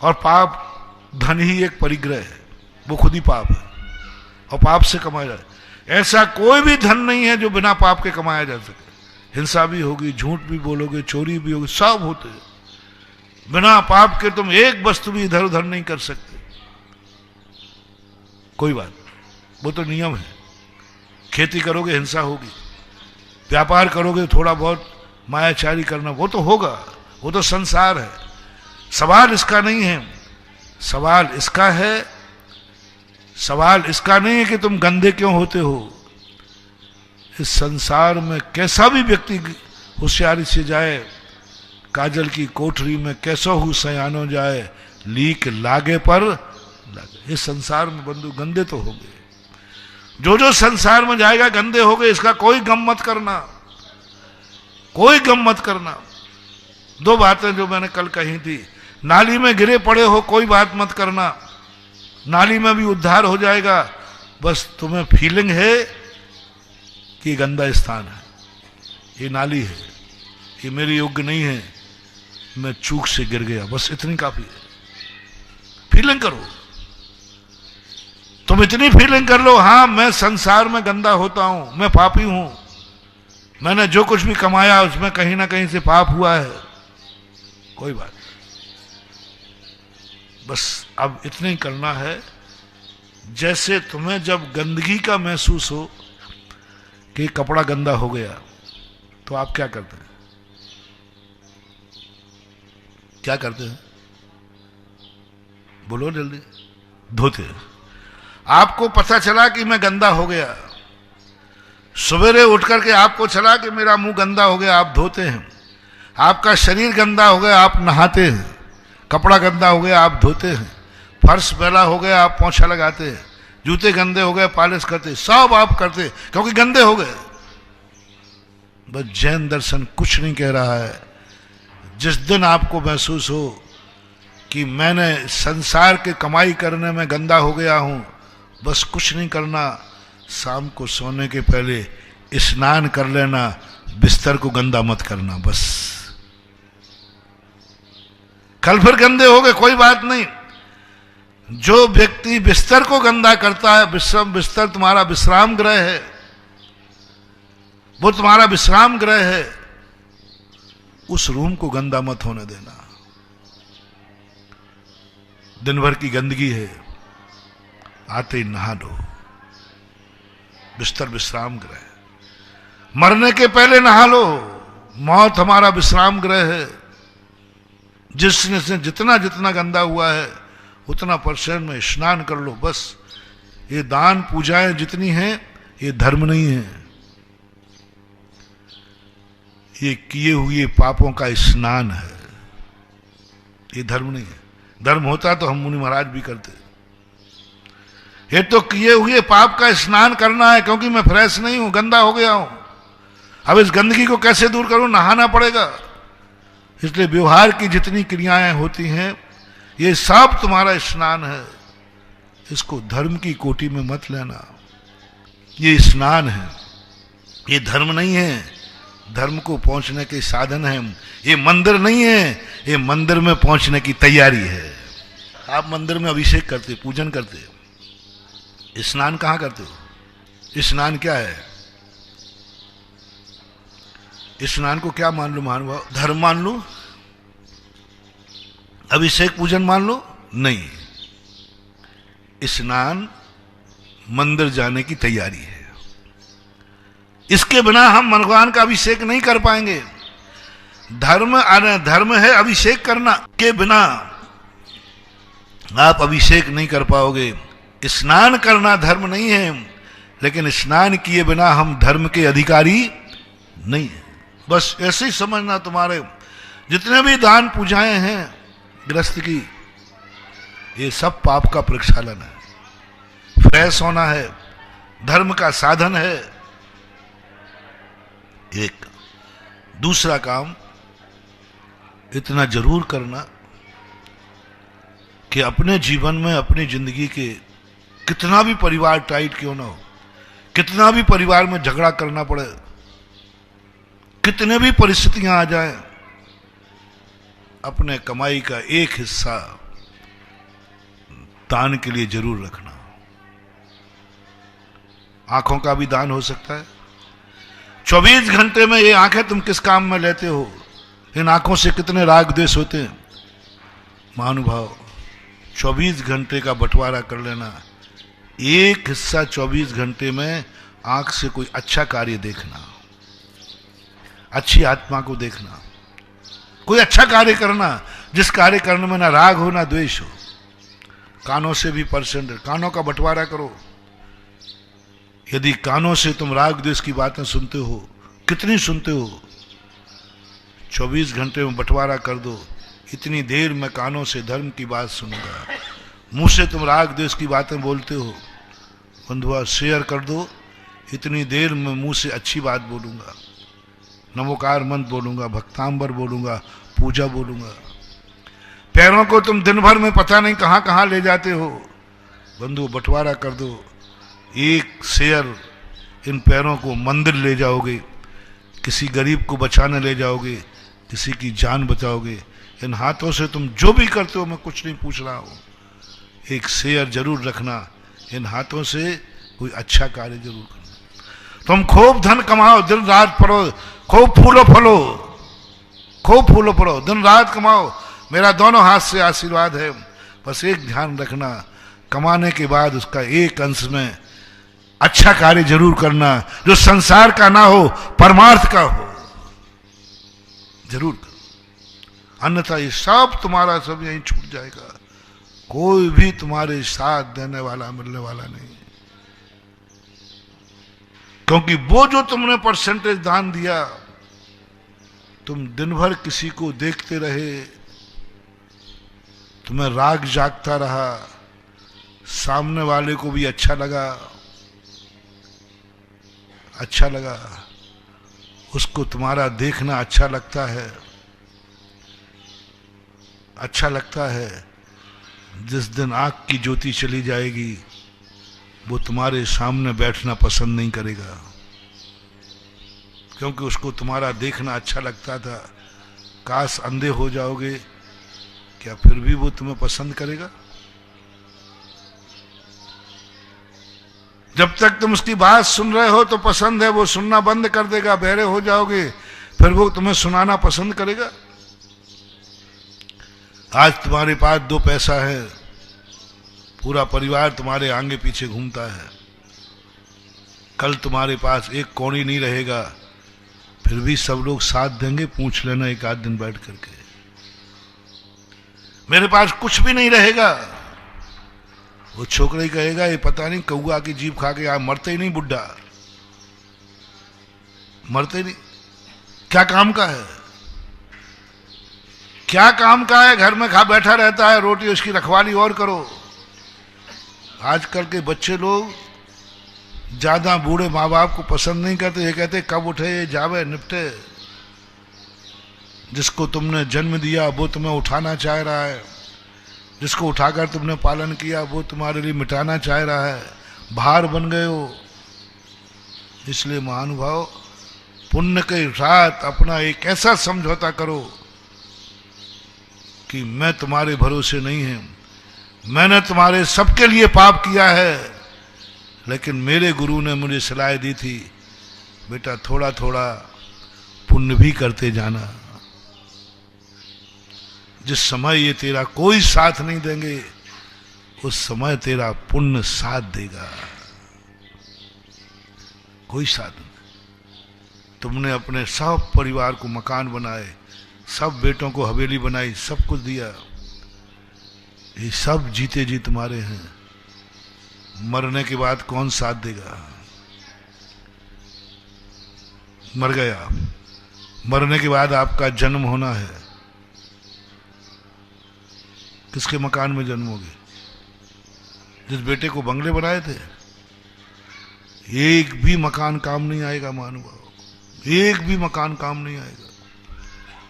और पाप, धन ही एक परिग्रह है, वो खुद ही पाप है, और पाप से कमाया जाए। ऐसा कोई भी धन नहीं है जो बिना पाप के कमाया जा सके। हिंसा भी होगी, झूठ भी बोलोगे, चोरी भी होगी, सब होते हैं। बिना पाप के तुम एक वस्तु भी इधर उधर नहीं कर सकते। कोई बात, वो तो नियम है। खेती करोगे हिंसा होगी, व्यापार करोगे थोड़ा बहुत मायाचारी करना, वो तो होगा, वो तो संसार है। सवाल इसका नहीं है, सवाल इसका है, सवाल इसका नहीं है कि तुम गंदे क्यों होते हो। इस संसार में कैसा भी व्यक्ति होशियारी से जाए, काजल की कोठरी में कैसा हूं सयानो जाए, लीक लागे पर लागे। इस संसार में बंधु गंदे तो हो गए। जो संसार में जाएगा गंदे हो गए, इसका कोई गम मत करना, कोई गम मत करना। दो बातें जो मैंने कल कही थी, नाली में गिरे पड़े हो कोई बात मत करना, नाली में भी उद्धार हो जाएगा। बस तुम्हें फीलिंग है कि गंदा स्थान है, ये नाली है, ये मेरे योग्य नहीं है, मैं चूक से गिर गया, बस इतनी काफी है। फीलिंग करो, तुम इतनी फीलिंग कर लो, हाँ मैं संसार में गंदा होता हूं, मैं पापी हूं, मैंने जो कुछ भी कमाया उसमें कहीं ना कहीं से पाप हुआ है, कोई बात। बस अब इतना ही करना है। जैसे तुम्हें जब गंदगी का महसूस हो कि कपड़ा गंदा हो गया, तो आप क्या करते हैं? क्या करते हैं? बोलो जल्दी। धोते हैं। आपको पता चला कि मैं गंदा हो गया, सवेरे उठ करके आपको चला कि मेरा मुंह गंदा हो गया, आप धोते हैं। आपका शरीर गंदा हो गया, आप नहाते हैं। कपड़ा गंदा हो गया, आप धोते हैं। फर्श मैला हो गया, आप पोंछा लगाते हैं। जूते गंदे हो गए, पॉलिश करते, सब आप करते क्योंकि गंदे हो गए। बस जैन दर्शन कुछ नहीं कह रहा है। जिस दिन आपको महसूस हो कि मैंने संसार के कमाई करने में गंदा हो गया हूं, बस कुछ नहीं करना, शाम को सोने के पहले स्नान कर लेना, बिस्तर को गंदा मत करना, बस। कल फिर गंदे हो गए कोई बात नहीं। जो व्यक्ति बिस्तर को गंदा करता है, बिस्तर तुम्हारा विश्राम गृह है, वो तुम्हारा विश्राम गृह है, उस रूम को गंदा मत होने देना। दिन भर की गंदगी है, आते ही नहा लो, बिस्तर विश्राम गृह है। मरने के पहले नहा लो, मौत हमारा विश्राम गृह है। जिसने से जितना जितना गंदा हुआ है उतना परसेंट में स्नान कर लो, बस। ये दान पूजाएं जितनी हैं ये धर्म नहीं है, ये किए हुए पापों का स्नान है, ये धर्म नहीं है। धर्म होता तो हम मुनि महाराज भी करते। ये तो किए हुए पाप का स्नान करना है, क्योंकि मैं फ्रेश नहीं हूं, गंदा हो गया हूं। अब इस गंदगी को कैसे दूर करूं? नहाना पड़ेगा। इसलिए व्यवहार की जितनी क्रियाएं होती हैं ये सब तुम्हारा स्नान है। इसको धर्म की कोटि में मत लेना। ये स्नान है, ये धर्म नहीं है। धर्म को पहुंचने के साधन है। ये मंदिर नहीं है, ये मंदिर में पहुंचने की तैयारी है। आप मंदिर में अभिषेक करते, पूजन करते, स्नान कहां करते हो? स्नान क्या है? स्नान को क्या मान लो महानुभाव? धर्म मान लो? अभिषेक पूजन मान लो? नहीं, स्नान मंदिर जाने की तैयारी है। इसके बिना हम भगवान का अभिषेक नहीं कर पाएंगे। धर्म है अभिषेक करना, के बिना आप अभिषेक नहीं कर पाओगे। स्नान करना धर्म नहीं है, लेकिन स्नान किए बिना हम धर्म के अधिकारी नहीं है। बस ऐसे ही समझना, तुम्हारे जितने भी दान पूजाएं हैं गृहस्थ की, ये सब पाप का प्रक्षालन है। फ्रेश होना है, धर्म का साधन है। एक दूसरा काम इतना जरूर करना कि अपने जीवन में, अपनी जिंदगी के कितना भी परिवार टाइट क्यों ना हो, कितना भी परिवार में झगड़ा करना पड़े, कितने भी परिस्थितियां आ जाएं, अपने कमाई का एक हिस्सा दान के लिए जरूर रखना। आंखों का भी दान हो सकता है। 24 घंटे में ये आंखें तुम किस काम में लेते हो? इन आंखों से कितने राग द्वेष होते हैं। महानुभाव, 24 घंटे का बंटवारा कर लेना। एक हिस्सा 24 घंटे में आंख से कोई अच्छा कार्य देखना, अच्छी आत्मा को देखना, कोई अच्छा कार्य करना, जिस कार्य करने में ना राग हो ना द्वेष हो। कानों से भी परसेंट, कानों का बंटवारा करो। यदि कानों से तुम राग द्वेष की बातें सुनते हो, कितनी सुनते हो, 24 घंटे में बंटवारा कर दो। इतनी देर मैं कानों से धर्म की बात सुनूंगा। मुंह से तुम राग द्वेष की बातें बोलते हो, बंधुआ शेयर कर दो। इतनी देर में मुंह से अच्छी बात बोलूंगा, नमोकार मंत्र बोलूंगा, भक्तांबर बोलूंगा, पूजा बोलूंगा। पैरों को तुम दिन भर में पता नहीं कहां कहां ले जाते हो, बंधु बंटवारा कर दो। एक शेयर इन पैरों को मंदिर ले जाओगे, किसी गरीब को बचाने ले जाओगे, किसी की जान बचाओगे। इन हाथों से तुम जो भी करते हो, मैं कुछ नहीं पूछ रहा हूं, एक शेयर जरूर रखना। इन हाथों से कोई अच्छा कार्य जरूर करना। तुम खूब धन कमाओ, दिन रात पढ़ो, खूब फूलो फलो, खूब फूलो फलो, दिन रात कमाओ, मेरा दोनों हाथ से आशीर्वाद है। बस एक ध्यान रखना, कमाने के बाद उसका एक अंश में अच्छा कार्य जरूर करना, जो संसार का ना हो, परमार्थ का हो, जरूर करो। अन्यथा ये सब तुम्हारा सब यहीं छूट जाएगा। कोई भी तुम्हारे साथ देने वाला, मिलने वाला नहीं। क्योंकि वो जो तुमने परसेंटेज दान दिया, तुम दिन भर किसी को देखते रहे, तुम्हें राग जागता रहा, सामने वाले को भी अच्छा लगा, उसको तुम्हारा देखना अच्छा लगता है। अच्छा लगता है। जिस दिन आँख की ज्योति चली जाएगी वो तुम्हारे सामने बैठना पसंद नहीं करेगा, क्योंकि उसको तुम्हारा देखना अच्छा लगता था। काश अंधे हो जाओगे, क्या फिर भी वो तुम्हें पसंद करेगा? जब तक तुम उसकी बात सुन रहे हो तो पसंद है, वो सुनना बंद कर देगा। बहरे हो जाओगे फिर वो तुम्हें सुनाना पसंद करेगा? आज तुम्हारे पास 2 पैसा है, पूरा परिवार तुम्हारे आगे पीछे घूमता है। कल तुम्हारे पास 1 कौड़ी नहीं रहेगा, फिर भी सब लोग साथ देंगे। पूछ लेना एक आध दिन बैठ करके। मेरे पास कुछ भी नहीं रहेगा, वो छोकरा ही कहेगा ये पता नहीं कौआ की जीभ खा के आप मरते ही नहीं बुड्ढा, मरते नहीं। क्या काम का है? क्या काम का है? घर में खा बैठा रहता है, रोटी उसकी रखवाली और करो। आजकल के बच्चे लोग ज्यादा बूढ़े माँ बाप को पसंद नहीं करते। ये कहते कब उठे ये जावे निपटे। जिसको तुमने जन्म दिया वो तुम्हें उठाना चाह रहा है, जिसको उठाकर तुमने पालन किया वो तुम्हारे लिए मिटाना चाह रहा है। भार बन गए हो। इसलिए महानुभाव, पुण्य के साथ अपना एक ऐसा समझौता करो कि मैं तुम्हारे भरोसे नहीं है। मैंने तुम्हारे सबके लिए पाप किया है, लेकिन मेरे गुरु ने मुझे सलाह दी थी, बेटा थोड़ा थोड़ा पुण्य भी करते जाना। जिस समय ये तेरा कोई साथ नहीं देंगे, उस समय तेरा पुण्य साथ देगा। कोई साथ नहीं। तुमने अपने सब परिवार को मकान बनाए, सब बेटों को हवेली बनाई, सब कुछ दिया। ये सब जीते जी तुम्हारे हैं। मरने के बाद कौन साथ देगा? मर गए आप, मरने के बाद आपका जन्म होना है। किसके मकान में जन्मोगे? जिस बेटे को बंगले बनाए थे, एक भी मकान काम नहीं आएगा महानुभाव, एक भी मकान काम नहीं आएगा।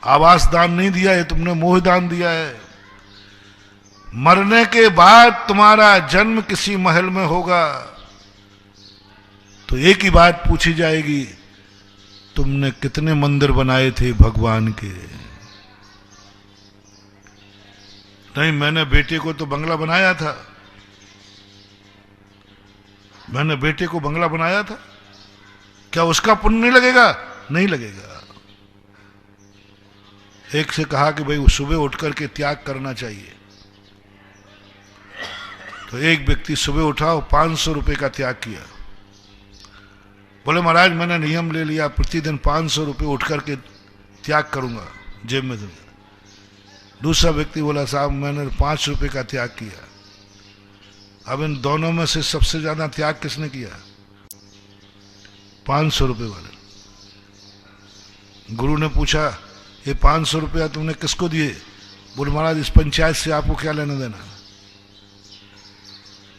आवास दान नहीं दिया है तुमने, मोह दान दिया है। मरने के बाद तुम्हारा जन्म किसी महल में होगा तो एक ही बात पूछी जाएगी, तुमने कितने मंदिर बनाए थे भगवान के? नहीं, मैंने बेटे को तो बंगला बनाया था, मैंने बेटे को बंगला बनाया था। क्या उसका पुण्य नहीं लगेगा? नहीं लगेगा। एक से कहा कि भाई सुबह उठ करके त्याग करना चाहिए, तो एक व्यक्ति सुबह उठा और 500 रुपए का त्याग किया। बोले महाराज मैंने नियम ले लिया, प्रतिदिन 500 रुपए उठ करके त्याग करूंगा, जेब में दूंगा। दूसरा व्यक्ति बोला साहब मैंने 5 रुपए का त्याग किया। अब इन दोनों में से सबसे ज्यादा त्याग किसने किया? 500 रुपए वाले। गुरु ने पूछा ये 500 रुपया तुमने किसको दिए? बोले महाराज इस पंचायत से आपको क्या लेना देना?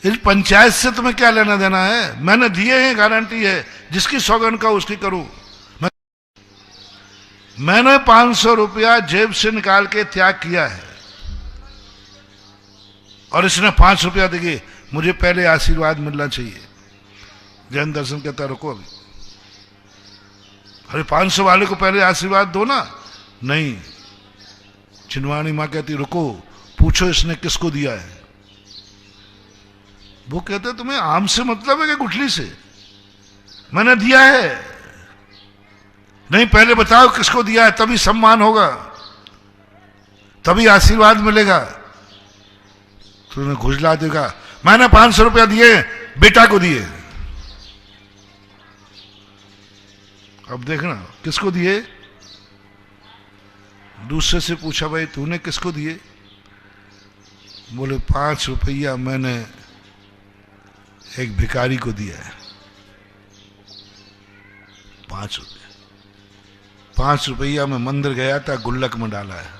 इस पंचायत से तुम्हें क्या लेना देना है? मैंने दिए हैं, गारंटी है, जिसकी सौगंध का उसकी करूं। मैंने 500 रुपया जेब से निकाल के त्याग किया है और इसने 5 रुपया देंगे। मुझे पहले आशीर्वाद मिलना चाहिए। जैन दर्शन कहता रुको अभी, अरे 500 वाले को पहले आशीर्वाद दो ना। नहीं, चिन्वाणी मां कहती रुको, पूछो इसने किसको दिया है। वो कहते तुम्हें आम से मतलब है कि गुठली से? मैंने दिया है। नहीं, पहले बताओ किसको दिया है, तभी सम्मान होगा, तभी आशीर्वाद मिलेगा। तो उन्हें घुजला देगा, मैंने 500 रुपया दिए, बेटा को दिए। अब देखना किसको दिए। दूसरे से पूछा भाई तूने किसको दिए? बोले 5 रुपया मैंने एक भिखारी को दिया है। 5 रुपया, 5 रुपया मैं मंदिर गया था, गुल्लक में डाला है।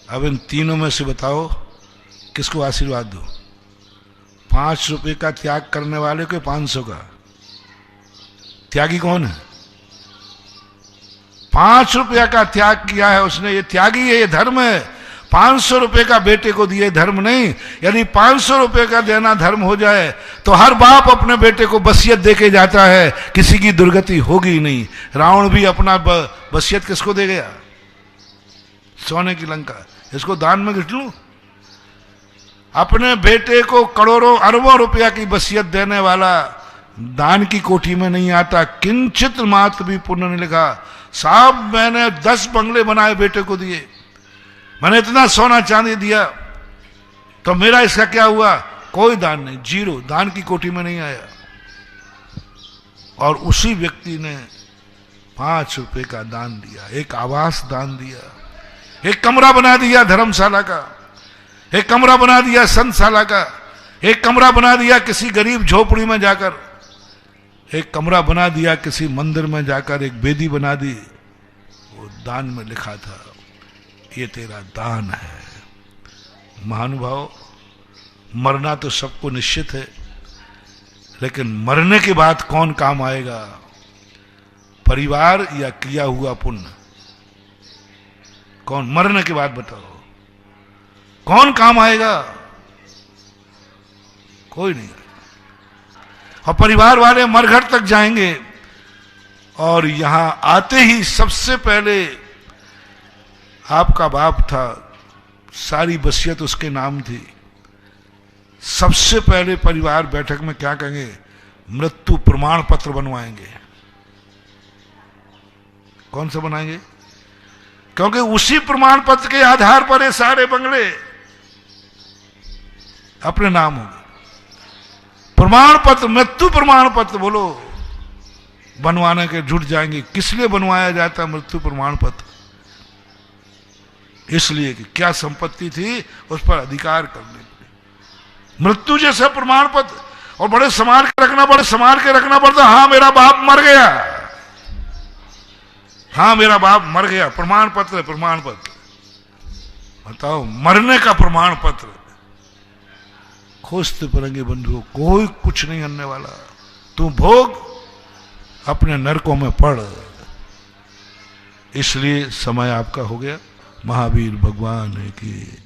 अब इन तीनों में से बताओ किसको आशीर्वाद दो? 5 रुपये का त्याग करने वाले को 500 का? त्यागी कौन है? ₹5 का त्याग किया है उसने, ये त्यागी है, ये धर्म है। ₹500 का बेटे को दिए, धर्म नहीं। यदि ₹500 का देना धर्म हो जाए तो हर बाप अपने बेटे को वसीयत देके जाता है, किसी की दुर्गति होगी नहीं। रावण भी अपना वसीयत किसको दे गया? सोने की लंका, इसको दान में गिट लूं? अपने बेटे को करोड़ों अरबों रुपया की वसीयत देने वाला दान की कोठी में नहीं आता। किंचित मात्र भी पुण्य नहीं लिखा। साहब मैंने 10 बंगले बनाए, बेटे को दिए, मैंने इतना सोना चांदी दिया, तो मेरा इसका क्या हुआ? कोई दान नहीं, जीरो, दान की कोठी में नहीं आया। और उसी व्यक्ति ने ₹5 का दान दिया, एक आवास दान दिया, एक कमरा बना दिया धर्मशाला का, एक कमरा बना दिया संतशाला का, एक कमरा बना दिया किसी गरीब झोपड़ी में जाकर, एक कमरा बना दिया किसी मंदिर में जाकर, एक बेदी बना दी। वो दान में लिखा था, ये तेरा दान है। महानुभाव, मरना तो सबको निश्चित है, लेकिन मरने के बाद कौन काम आएगा? परिवार या किया हुआ पुण्य? कौन मरने के बाद बताओ कौन काम आएगा? कोई नहीं। और परिवार वाले मरघट तक जाएंगे और यहां आते ही सबसे पहले आपका बाप था, सारी वसीयत उसके नाम थी। सबसे पहले परिवार बैठक में क्या कहेंगे? मृत्यु प्रमाण पत्र बनवाएंगे। कौन सा बनाएंगे? क्योंकि उसी प्रमाण पत्र के आधार पर ये सारे बंगले अपने नाम होंगे। प्रमाण पत्र, मृत्यु प्रमाण पत्र बोलो, बनवाने के जुट जाएंगे। किस लिए बनवाया जाता है मृत्यु प्रमाण पत्र? इसलिए कि क्या संपत्ति थी उस पर अधिकार करने के लिए। मृत्यु जैसा प्रमाण पत्र, और बड़े संभाल के रखना पड़ता। हाँ मेरा बाप मर गया, हाँ मेरा बाप मर गया, प्रमाण पत्र है, प्रमाण पत्र। बताओ, मरने का प्रमाण पत्र। खोजते पड़ेंगे बंधुओं, कोई कुछ नहीं करने वाला। तू भोग, अपने नरकों में पड़। इसलिए समय आपका हो गया। महावीर भगवान की